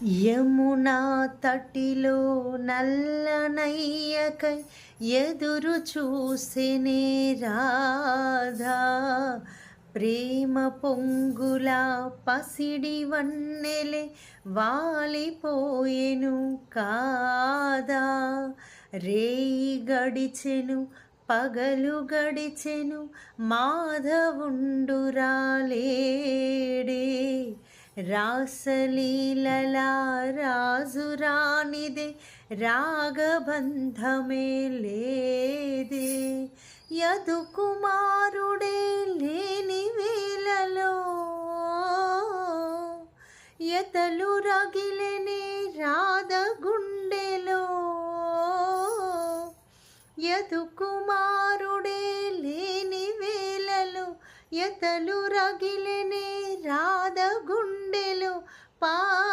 యమునా తటిలో నల్లనయ్యకై ఎదురు చూసెనే రాధా. ప్రేమ పొంగుల పసిడి వన్నెలే వాలిపోయెను కాదా. రేయి గడిచెను పగలు గడిచెను మాధవుండు రాలేడే. రాసలీలల రాజురానిదే రాగబంధమే లేదే. యదు కుమారుడే లేని వేళలో ఎతలు రగిలెనే రాధ గుండెలో. యదు కుమారుడే లేని వేళలో ఎతలు రగిలెనే రాధ గుండెలో. పా